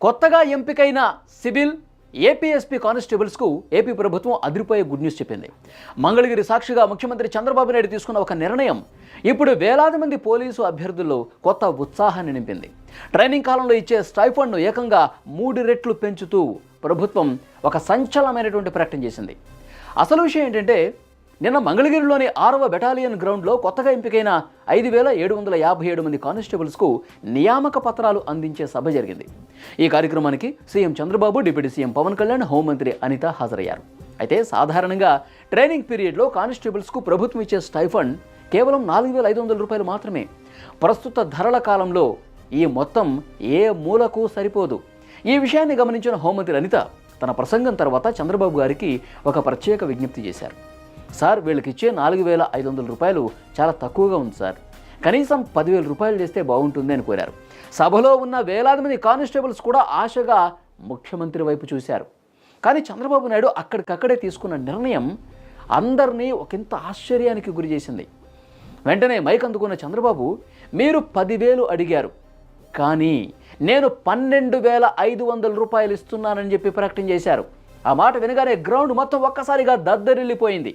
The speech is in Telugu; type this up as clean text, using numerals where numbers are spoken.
కొత్తగా ఎంపికైన సివిల్ ఏపీఎస్పీ కానిస్టేబుల్స్కు ఏపీ ప్రభుత్వం అదిరిపోయే గుడ్ న్యూస్ చెప్పింది. మంగళగిరి సాక్షిగా ముఖ్యమంత్రి చంద్రబాబు నాయుడు తీసుకున్న ఒక నిర్ణయం ఇప్పుడు వేలాది మంది పోలీసు అభ్యర్థుల్లో కొత్త ఉత్సాహాన్ని నింపింది. ట్రైనింగ్ కాలంలో ఇచ్చే స్టైఫండ్ను ఏకంగా 3 రెట్లు పెంచుతూ ప్రభుత్వం ఒక సంచలనమైనటువంటి ప్రకటన చేసింది. అసలు విషయం ఏంటంటే, నిన్న మంగళగిరిలోని 6వ బెటాలియన్ గ్రౌండ్లో కొత్తగా ఎంపికైన 5,757 మంది కానిస్టేబుల్స్కు నియామక పత్రాలు అందించే సభ జరిగింది. ఈ కార్యక్రమానికి CM Chandrababu, deputy CM Pawan Kalyan, హోంమంత్రి అనిత హాజరయ్యారు. అయితే సాధారణంగా ట్రైనింగ్ పీరియడ్లో కానిస్టేబుల్స్కు ప్రభుత్వం ఇచ్చే స్టైఫండ్ కేవలం 4,500 రూపాయలు మాత్రమే. ప్రస్తుత ధరల కాలంలో ఈ మొత్తం ఏ మూలకు సరిపోదు. ఈ విషయాన్ని గమనించిన హోంమంత్రి అనిత తన ప్రసంగం తర్వాత చంద్రబాబు గారికి ఒక ప్రత్యేక విజ్ఞప్తి చేశారు. సార్, వీళ్ళకి ఇచ్చే 4,500 రూపాయలు చాలా తక్కువగా ఉంది సార్, కనీసం 10,000 రూపాయలు చేస్తే బాగుంటుంది అని కోరారు. సభలో ఉన్న వేలాది మంది కానిస్టేబుల్స్ కూడా ఆశగా ముఖ్యమంత్రి వైపు చూశారు. కానీ చంద్రబాబు నాయుడు అక్కడికక్కడే తీసుకున్న నిర్ణయం అందరినీ ఒకంత ఆశ్చర్యానికి గురి చేసింది. వెంటనే మైక్ అందుకున్న చంద్రబాబు, మీరు 10,000 అడిగారు, కానీ నేను 12,500 రూపాయలు ఇస్తున్నానని చెప్పి ప్రకటన చేశారు. ఆ మాట వినగానే గ్రౌండ్ మొత్తం ఒక్కసారిగా దద్దరిల్లిపోయింది.